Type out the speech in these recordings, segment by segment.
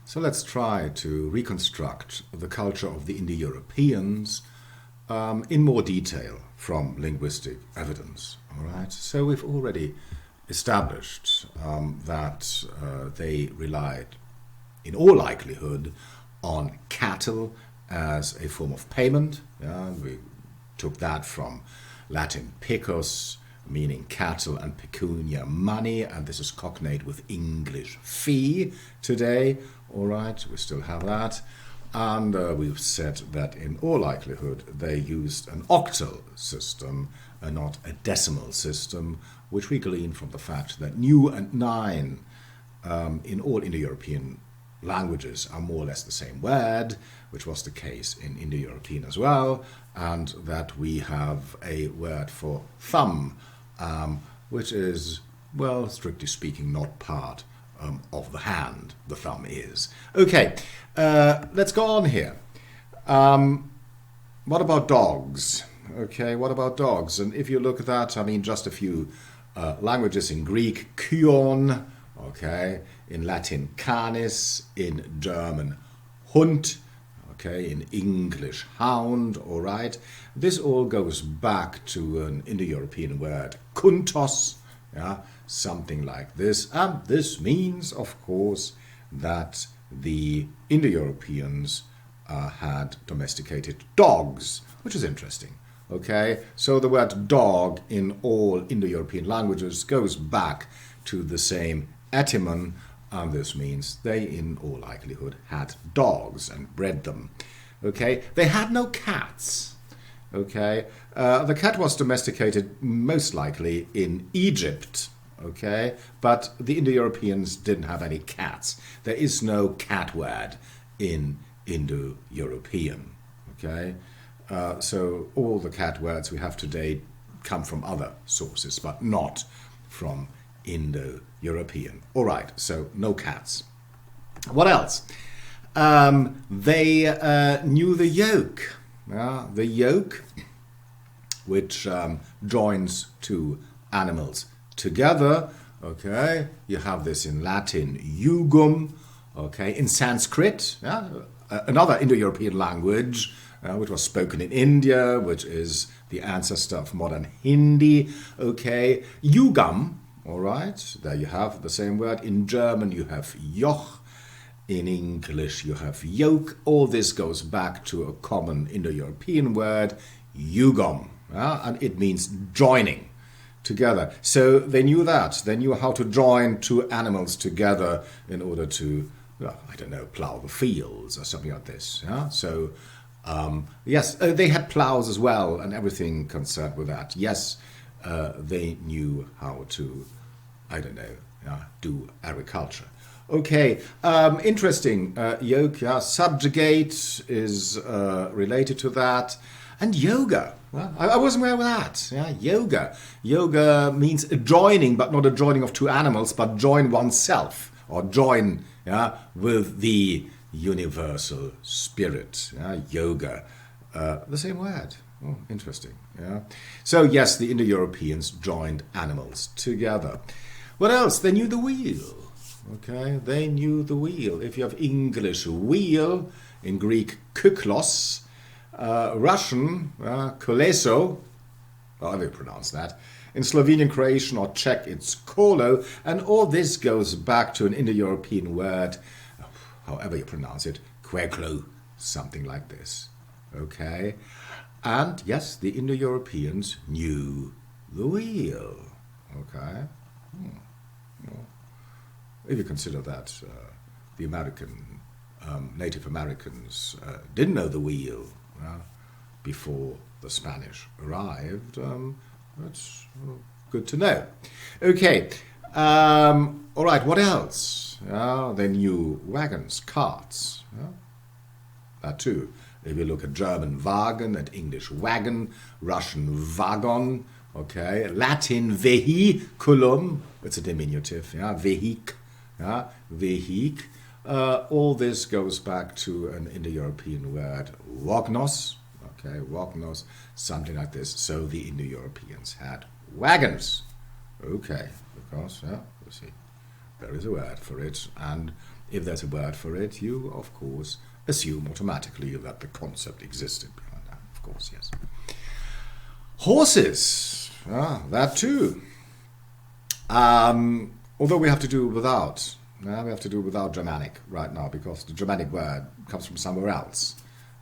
So let's try to reconstruct the culture of the Indo-Europeans in more detail from linguistic evidence. All right. So we've already established that they relied, in all likelihood, on cattle as a form of payment. Yeah, we took that from Latin picus, meaning cattle, and pecunia, money, and this is cognate with English fee today. All right, we still have that. And we've said that in all likelihood they used an octal system and not a decimal system, which we glean from the fact that new and nine in all Indo-European languages are more or less the same word, which was the case in Indo-European as well, and that we have a word for thumb, which is, well, strictly speaking, not part of the hand. The thumb is. Okay, let's go on here. What about dogs? Okay, what about dogs? And if you look at that, I mean, just a few languages in Greek, kyon, okay, in Latin canis, in German Hund, okay, in English hound, all right. This all goes back to an Indo-European word, kuntos, yeah, something like this. And this means, of course, that the Indo-Europeans had domesticated dogs, which is interesting. Okay, so the word dog in all Indo-European languages goes back to the same etymon, and this means they, in all likelihood, had dogs and bred them. Okay, they had no cats. Okay, the cat was domesticated most likely in Egypt. Okay, but the Indo-Europeans didn't have any cats. There is no cat word in Indo-European. Okay, so all the cat words we have today come from other sources, but not from Indo-European. All right, so no cats. What else? They knew the yoke. The yoke, which joins two animals together. Okay, you have this in Latin, jugum. Okay, in Sanskrit, another Indo-European language, which was spoken in India, which is the ancestor of modern Hindi. Okay, yugam. All right, there you have the same word. In German, you have joch. In English, you have yoke. All this goes back to a common Indo-European word, jugum, and it means joining together. So they knew that. They knew how to join two animals together in order to, well, I don't know, plow the fields or something like this. Yeah? So, yes, they had plows as well and everything concerned with that. Yes, they knew how to, I don't know, do agriculture. Okay, interesting. Yoke, subjugate is related to that. And yoga. Well, I wasn't aware of that. Yeah, yoga. Yoga means a joining, but not a joining of two animals, but join oneself or join with the universal spirit. Yoga. The same word. Oh, interesting. Yeah. So yes, the Indo-Europeans joined animals together. What else? They knew the wheel. Okay, they knew the wheel. If you have English wheel, in Greek kyklos, Russian koleso, however you pronounce that, in Slovenian, Croatian or Czech it's kolo, and all this goes back to an Indo-European word, however you pronounce it, kweklo, something like this. Okay, and yes, the Indo-Europeans knew the wheel. Okay. If you consider that the American, Native Americans didn't know the wheel before the Spanish arrived, that's good to know. Okay, all right, what else? They knew wagons, carts, that too. If you look at German Wagen and English wagon, Russian wagon, okay, Latin vehiculum, it's a diminutive, vehic. Vehic. All this goes back to an Indo-European word, wagnos. Okay, wagnos, something like this. So the Indo-Europeans had wagons. Okay, because, you see, there is a word for it. And if there's a word for it, you, of course, assume automatically that the concept existed behind that. Of course, yes. Horses, that too. Although we have to do without. We have to do without Germanic right now because the Germanic word comes from somewhere else.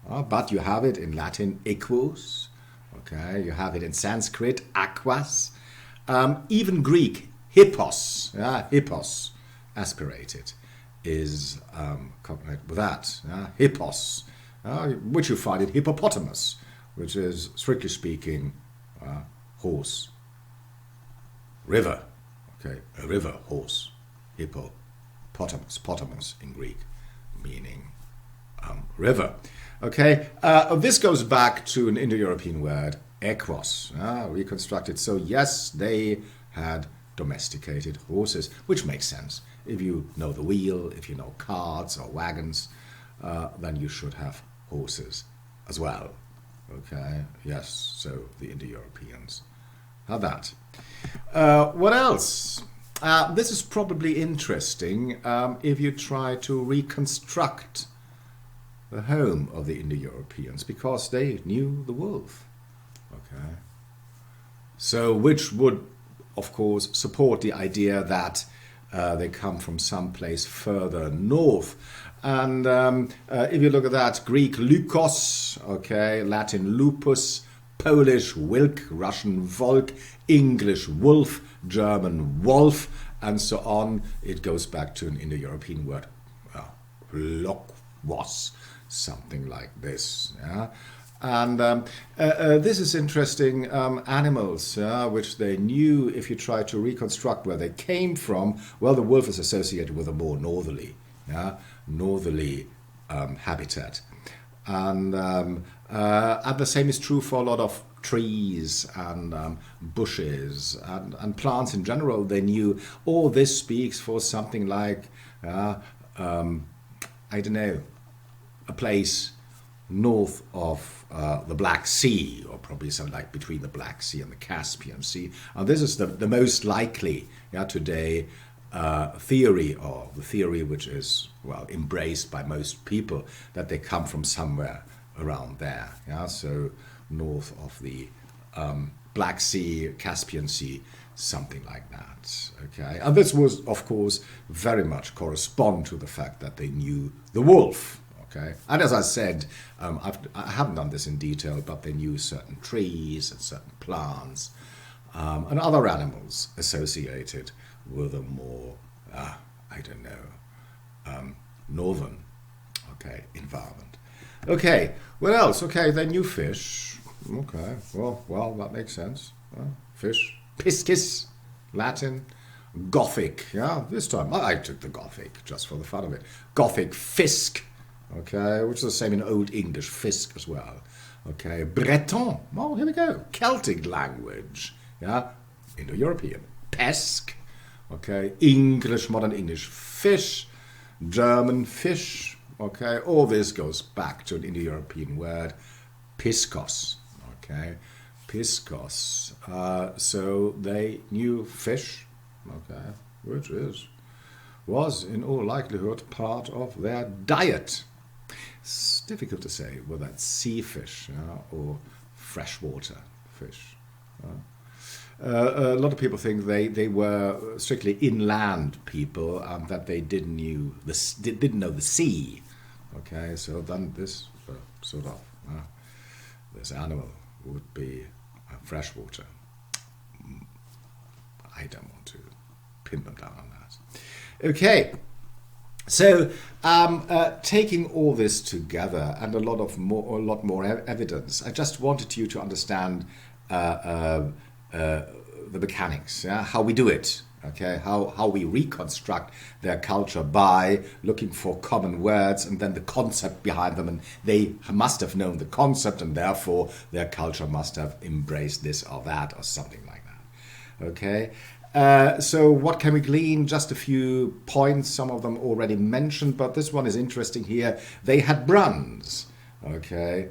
But you have it in Latin, equus. Okay, you have it in Sanskrit, aquas. Even Greek, hippos. Hippos, aspirated, is cognate with that. Hippos, which you find in hippopotamus, which is, strictly speaking, horse. River, okay, a river, horse, hippopotamus in Greek, meaning river. Okay, this goes back to an Indo-European word, equos, reconstructed. So yes, they had domesticated horses, which makes sense. If you know the wheel, if you know carts or wagons, then you should have horses as well. Okay, yes, so the Indo-Europeans had that. What else? This is probably interesting if you try to reconstruct the home of the Indo-Europeans, because they knew the wolf. Okay, so which would, of course, support the idea that they come from someplace further north. And if you look at that, Greek lykos, okay, Latin lupus, Polish wilk, Russian volk, English wolf, German wolf, and so on, it goes back to an Indo-European word, lokwas, something like this. Yeah? And this is interesting. Animals, which they knew, if you try to reconstruct where they came from, well, the wolf is associated with a more northerly habitat. And the same is true for a lot of trees and bushes and plants in general. They knew, this speaks for something like, I don't know, a place north of the Black Sea, or probably something like between the Black Sea and the Caspian Sea. And this is the most likely today theory, or the theory which is, well, embraced by most people, that they come from somewhere around there. So north of the Black Sea, Caspian Sea, something like that. Okay, and this was, of course, very much correspond to the fact that they knew the wolf. Okay, and as I said, I haven't done this in detail, but they knew certain trees and certain plants and other animals associated with a more, northern, environment. Okay, what else? Okay, they knew fish. Okay, well, that makes sense. Fish, piscis, Latin, Gothic. This time I took the Gothic just for the fun of it. Gothic, fisc. Okay, which is the same in Old English, fisk as well. Okay, Breton. Oh, here we go. Celtic language. Indo-European. Pesk. Okay, English, modern English, fish. German, fish. Okay, all this goes back to an Indo-European word, piscos. Okay, piscos. So they knew fish. Okay, which was in all likelihood part of their diet. It's difficult to say whether that's sea fish or freshwater fish. A lot of people think they were strictly inland people, that they didn't know the sea. Okay, so then this this animal would be freshwater. I don't want to pin them down on that. Okay. So, taking all this together and a lot more evidence, I just wanted you to understand the mechanics, how we do it, okay, how we reconstruct their culture by looking for common words and then the concept behind them, and they must have known the concept, and therefore their culture must have embraced this or that or something like that. Okay. So what can we glean? Just a few points, some of them already mentioned, but this one is interesting here. They had bronze, okay,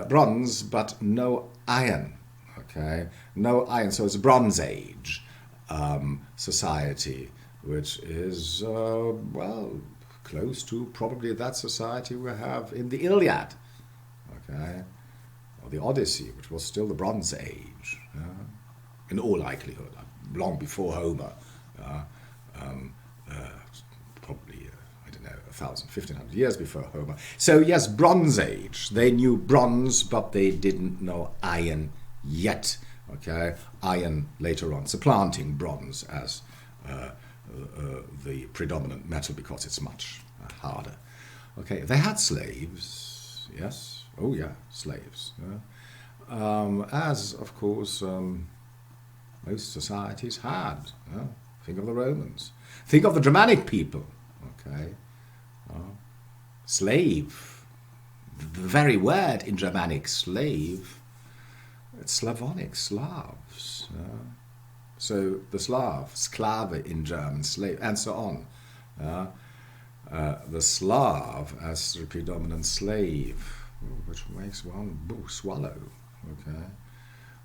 bronze, but no iron, okay, no iron. So it's a Bronze Age society, which is, close to probably that society we have in the Iliad, okay, or the Odyssey, which was still the Bronze Age, in all likelihood, long before Homer, probably, I don't know, 1,000, 1,500 years before Homer. So yes, Bronze Age. They knew bronze, but they didn't know iron yet. Okay, iron later on supplanting bronze as the predominant metal because it's much harder. Okay, they had slaves. Yes. Oh yeah, slaves. As of course most societies had. Think of the Romans. Think of the Germanic people. Okay, slave. The very word in Germanic, slave, it's Slavonic, Slavs. So the Slav, Sklave in German, slave, and so on. The Slav as the predominant slave, which makes one swallow. Okay.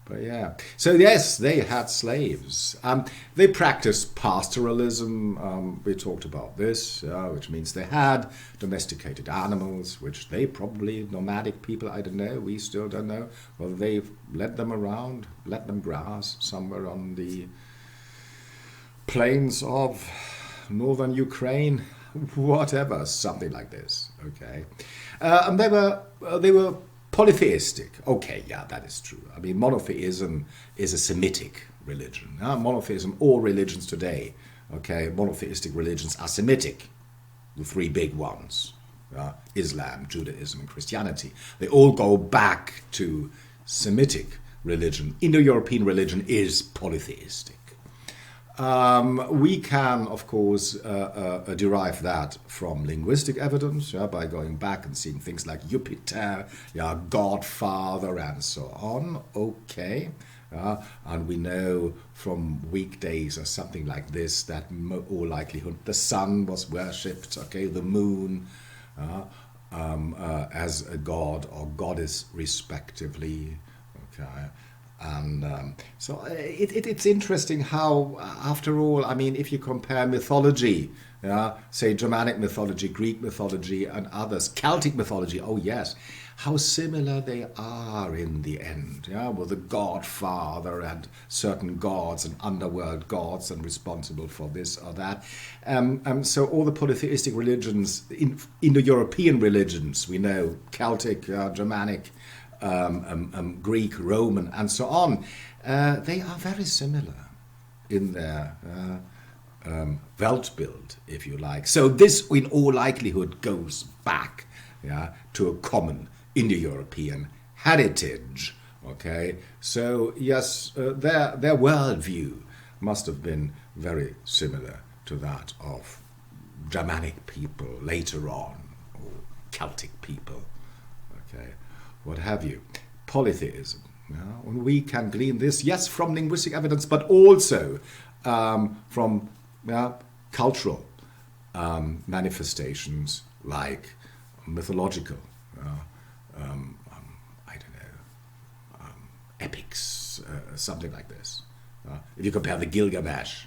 But yeah, so yes, they had slaves. They practiced pastoralism. We talked about this, which means they had domesticated animals, which they probably, nomadic people, I don't know, we still don't know, whether they led them around, let them grass somewhere on the plains of northern Ukraine, whatever, something like this. Okay, and they were polytheistic. Okay, yeah, that is true. I mean, monotheism is a Semitic religion. Monotheism, all religions today, okay, monotheistic religions are Semitic. The three big ones, Islam, Judaism, and Christianity. They all go back to Semitic religion. Indo-European religion is polytheistic. We can, of course, derive that from linguistic evidence, by going back and seeing things like Jupiter, Godfather, and so on. Okay. And we know from weekdays or something like this that in all likelihood the sun was worshipped, okay, the moon as a god or goddess respectively, okay. And so it's interesting how, after all, I mean, if you compare mythology, say Germanic mythology, Greek mythology, and others, Celtic mythology, oh yes, how similar they are in the end, with the Godfather and certain gods and underworld gods and responsible for this or that. So all the polytheistic religions, Indo-European religions, we know, Celtic, Germanic, Greek, Roman, and so on, they are very similar in their Weltbild, if you like. So this, in all likelihood, goes back to a common Indo-European heritage. Okay, so yes, their worldview must have been very similar to that of Germanic people later on, or Celtic people. Okay. What have you, polytheism. And we can glean this, yes, from linguistic evidence, but also from cultural manifestations like mythological, I don't know, epics, something like this. If you compare the Gilgamesh,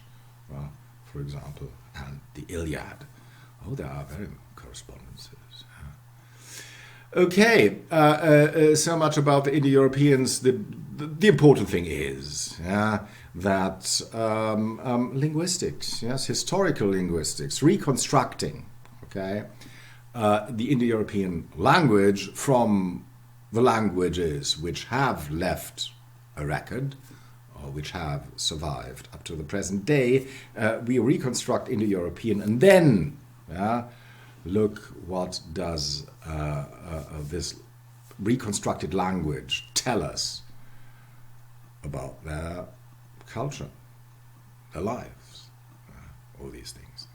for example, and the Iliad, there are very correspondences. Okay, so much about the Indo-Europeans. The important thing is that linguistics, yes, historical linguistics, reconstructing, okay, the Indo-European language from the languages which have left a record, or which have survived up to the present day. We reconstruct Indo-European and then look what does this reconstructed language tell us about their culture, their lives, all these things.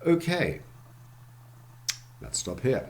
Okay, let's stop here.